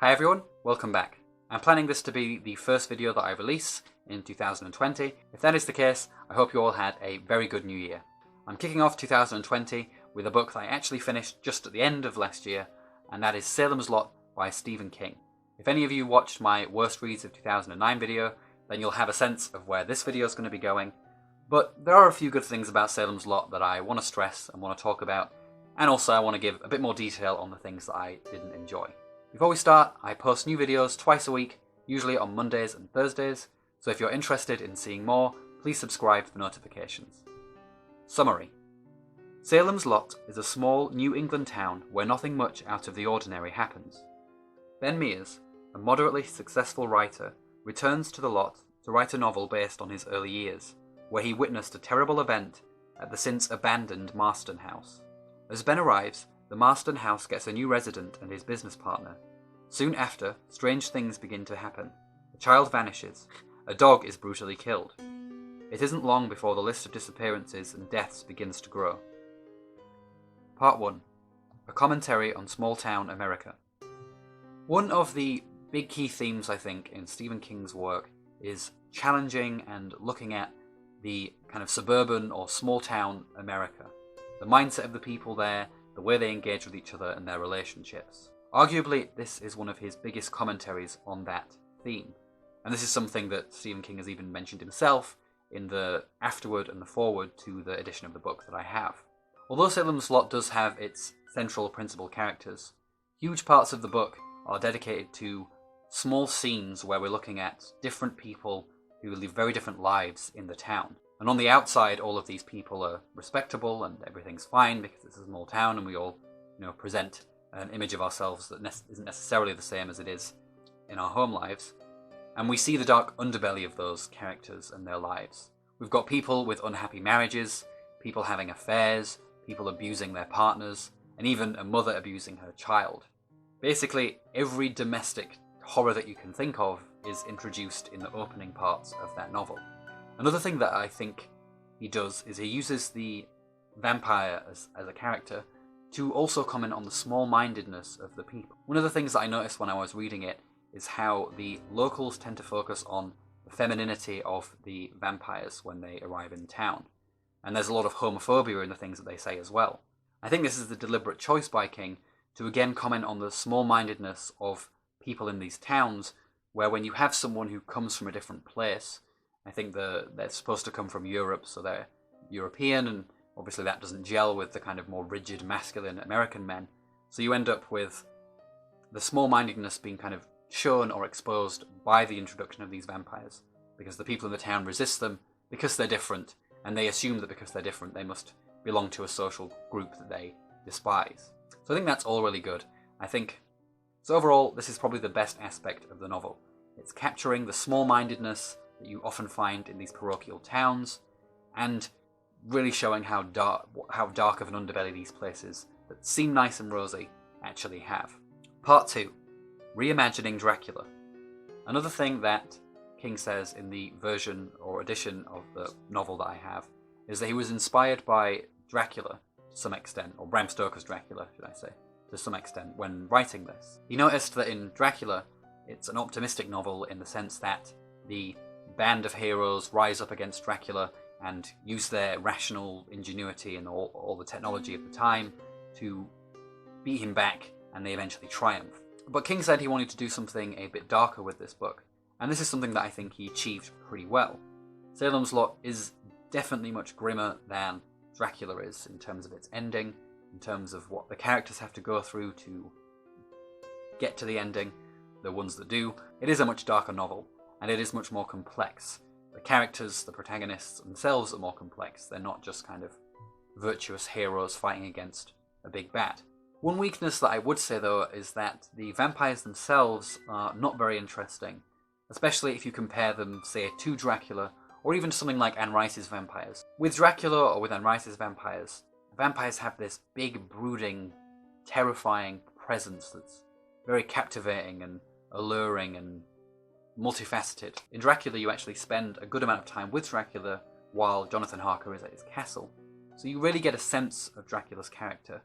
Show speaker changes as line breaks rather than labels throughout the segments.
Hi everyone, welcome back. I'm planning this to be the first video that I release in 2020. If that is the case, I hope you all had a very good new year. I'm kicking off 2020 with a book that I actually finished just at the end of last year, and that is Salem's Lot by Stephen King. If any of you watched my Worst Reads of 2009 video, then you'll have a sense of where this video is going to be going. But there are a few good things about Salem's Lot that I want to stress and want to talk about, and also I want to give a bit more detail on the things that I didn't enjoy. Before we start, I post new videos twice a week, usually on Mondays and Thursdays, so if you're interested in seeing more, please subscribe for notifications. Summary. Salem's Lot is a small New England town where nothing much out of the ordinary happens. Ben Mears, a moderately successful writer, returns to the lot to write a novel based on his early years, where he witnessed a terrible event at the since abandoned Marston House. As Ben arrives, the Marston House gets a new resident and his business partner. Soon after, strange things begin to happen. A child vanishes. A dog is brutally killed. It isn't long before the list of disappearances and deaths begins to grow. Part 1. A commentary on small-town America. One of the big key themes, I think, in Stephen King's work is challenging and looking at the kind of suburban or small-town America. The mindset of the people there, the way they engage with each other and their relationships. Arguably, this is one of his biggest commentaries on that theme. And this is something that Stephen King has even mentioned himself in the afterword and the foreword to the edition of the book that I have. Although Salem's Lot does have its central principal characters, huge parts of the book are dedicated to small scenes where we're looking at different people who live very different lives in the town. And on the outside, all of these people are respectable and everything's fine because it's a small town and we all, present an image of ourselves that isn't necessarily the same as it is in our home lives. And we see the dark underbelly of those characters and their lives. We've got people with unhappy marriages, people having affairs, people abusing their partners, and even a mother abusing her child. Basically, every domestic horror that you can think of is introduced in the opening parts of that novel. Another thing that I think he does is he uses the vampire as a character to also comment on the small-mindedness of the people. One of the things that I noticed when I was reading it is how the locals tend to focus on the femininity of the vampires when they arrive in town. And there's a lot of homophobia in the things that they say as well. I think this is the deliberate choice by King to again comment on the small-mindedness of people in these towns, where when you have someone who comes from a different place, I think they're supposed to come from Europe, so they're European, and obviously that doesn't gel with the kind of more rigid, masculine American men. So you end up with the small-mindedness being kind of shown or exposed by the introduction of these vampires, because the people in the town resist them because they're different, and they assume that because they're different they must belong to a social group that they despise. So I think that's all really good. So overall, this is probably the best aspect of the novel. It's capturing the small-mindedness that you often find in these parochial towns, and really showing how dark of an underbelly these places that seem nice and rosy actually have. Part 2. Reimagining Dracula. Another thing that King says in the version or edition of the novel that I have is that he was inspired by Dracula to some extent, or Bram Stoker's Dracula, should I say, to some extent when writing this. He noticed that in Dracula, it's an optimistic novel in the sense that the band of heroes rise up against Dracula and use their rational ingenuity and all the technology of the time to beat him back, and they eventually triumph. But King said he wanted to do something a bit darker with this book, and this is something that I think he achieved pretty well. Salem's Lot is definitely much grimmer than Dracula is in terms of its ending, in terms of what the characters have to go through to get to the ending, the ones that do. It is a much darker novel, and it is much more complex. The characters, the protagonists themselves are more complex. They're not just kind of virtuous heroes fighting against a big bad. One weakness that I would say though is that the vampires themselves are not very interesting, especially if you compare them, say, to Dracula, or even to something like Anne Rice's vampires. With Dracula or with Anne Rice's vampires, vampires have this big, brooding, terrifying presence that's very captivating and alluring and multifaceted. In Dracula, you actually spend a good amount of time with Dracula while Jonathan Harker is at his castle. So you really get a sense of Dracula's character.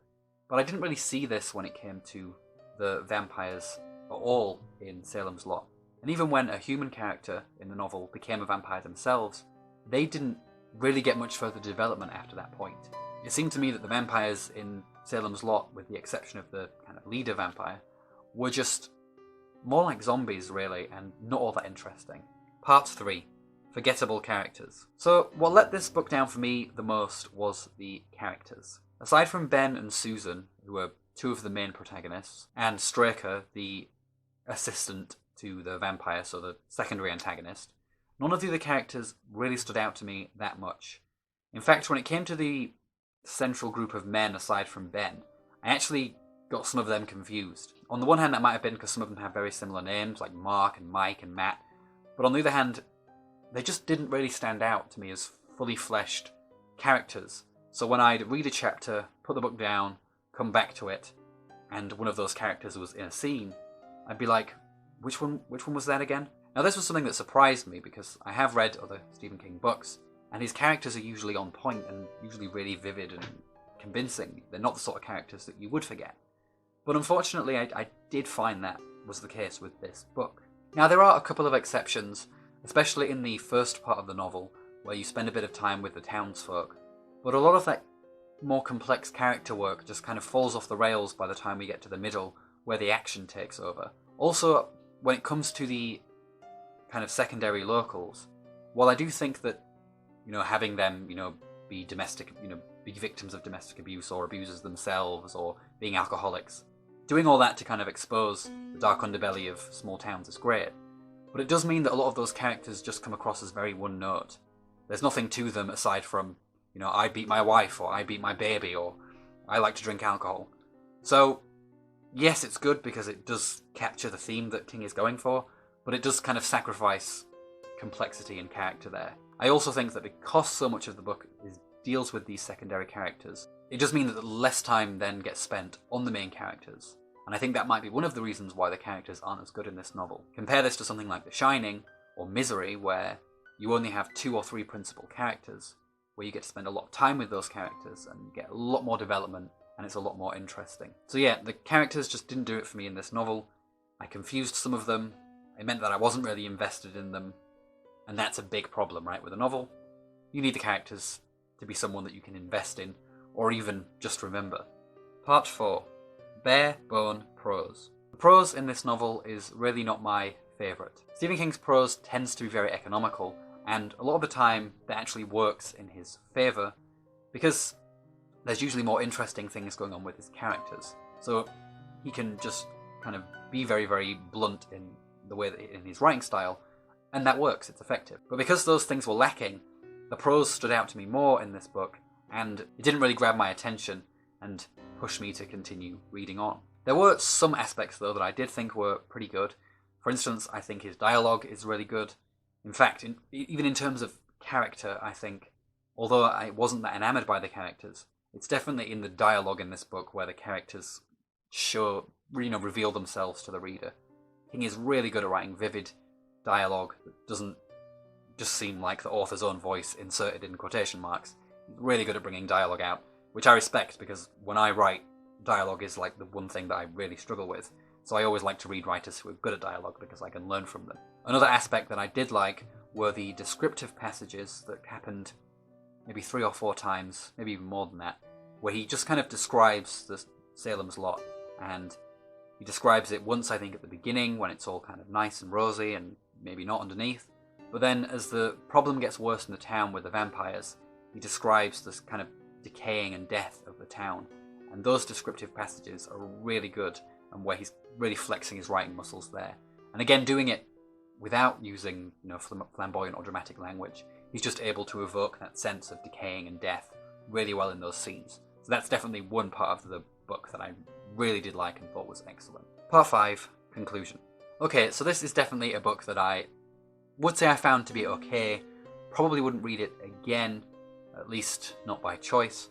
But I didn't really see this when it came to the vampires at all in Salem's Lot. And even when a human character in the novel became a vampire themselves, they didn't really get much further development after that point. It seemed to me that the vampires in Salem's Lot, with the exception of the kind of leader vampire, were just more like zombies really, and not all that interesting. Part 3. Forgettable characters. So what let this book down for me the most was the characters. Aside from Ben and Susan, who were two of the main protagonists, and Straker, the assistant to the vampire, so the secondary antagonist, none of the other characters really stood out to me that much. In fact, when it came to the central group of men aside from Ben, I actually got some of them confused. On the one hand, that might have been because some of them have very similar names, like Mark and Mike and Matt, but on the other hand, they just didn't really stand out to me as fully fleshed characters. So when I'd read a chapter, put the book down, come back to it, and one of those characters was in a scene, I'd be like, which one was that again? Now this was something that surprised me because I have read other Stephen King books, and his characters are usually on point and usually really vivid and convincing. They're not the sort of characters that you would forget. But unfortunately, I did find that was the case with this book. Now there are a couple of exceptions, especially in the first part of the novel, where you spend a bit of time with the townsfolk. But a lot of that more complex character work just kind of falls off the rails by the time we get to the middle, where the action takes over. Also, when it comes to the kind of secondary locals, while I do think that, having them, be domestic, be victims of domestic abuse or abusers themselves or being alcoholics, doing all that to kind of expose the dark underbelly of small towns is great. But it does mean that a lot of those characters just come across as very one note. There's nothing to them aside from, I beat my wife, or I beat my baby, or I like to drink alcohol. So, yes, it's good because it does capture the theme that King is going for, but it does kind of sacrifice complexity and character there. I also think that because so much of the book deals with these secondary characters, it does mean that less time then gets spent on the main characters. And I think that might be one of the reasons why the characters aren't as good in this novel. Compare this to something like The Shining or Misery, where you only have 2 or 3 principal characters, where you get to spend a lot of time with those characters and get a lot more development, and it's a lot more interesting. So yeah, the characters just didn't do it for me in this novel. I confused some of them. It meant that I wasn't really invested in them, and that's a big problem, right? With a novel, you need the characters to be someone that you can invest in, or even just remember. Part 4. Bare Bone Prose. The prose in this novel is really not my favourite. Stephen King's prose tends to be very economical, and a lot of the time that actually works in his favour because there's usually more interesting things going on with his characters. So he can just kind of be very, very blunt in the way that in his writing style, and that works, it's effective. But because those things were lacking, the prose stood out to me more in this book, and it didn't really grab my attention and push me to continue reading on. There were some aspects though that I did think were pretty good. For instance, I think his dialogue is really good. In fact, even in terms of character, I think, although I wasn't that enamored by the characters, it's definitely in the dialogue in this book where the characters reveal themselves to the reader. King is really good at writing vivid dialogue that doesn't just seem like the author's own voice inserted in quotation marks. He's really good at bringing dialogue out, which I respect because when I write, dialogue is like the one thing that I really struggle with. So I always like to read writers who are good at dialogue because I can learn from them. Another aspect that I did like were the descriptive passages that happened maybe 3 or 4 times, maybe even more than that, where he just kind of describes the Salem's Lot, and he describes it once, I think, at the beginning when it's all kind of nice and rosy and maybe not underneath, but then as the problem gets worse in the town with the vampires, he describes this kind of decaying and death of the town, and those descriptive passages are really good, and where he's really flexing his writing muscles there. And again, doing it without using flamboyant or dramatic language. He's just able to evoke that sense of decaying and death really well in those scenes. So that's definitely one part of the book that I really did like and thought was excellent. Part 5, Conclusion. Okay, so this is definitely a book that I would say I found to be okay. Probably wouldn't read it again, at least not by choice.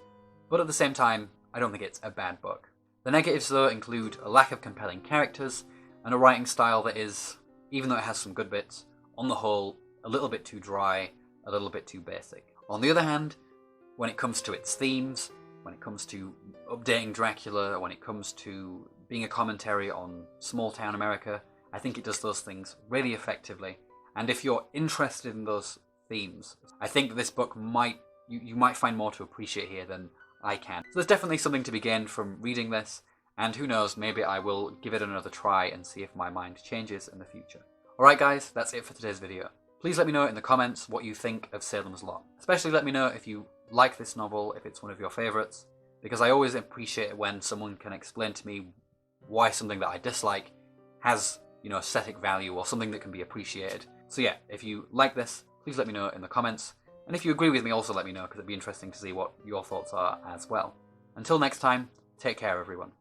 But at the same time, I don't think it's a bad book. The negatives, though, include a lack of compelling characters and a writing style that is, even though it has some good bits, on the whole, a little bit too dry, a little bit too basic. On the other hand, when it comes to its themes, when it comes to updating Dracula, when it comes to being a commentary on small town America. I think it does those things really effectively. And if you're interested in those themes, I think this book you might find more to appreciate here than I can. So there's definitely something to be gained from reading this, and who knows, maybe I will give it another try and see if my mind changes in the future. Alright guys, that's it for today's video. Please let me know in the comments what you think of Salem's Lot. Especially let me know if you like this novel, if it's one of your favourites, because I always appreciate it when someone can explain to me why something that I dislike has, aesthetic value or something that can be appreciated. So yeah, if you like this, please let me know in the comments. And if you agree with me, also let me know, because it'd be interesting to see what your thoughts are as well. Until next time, take care everyone.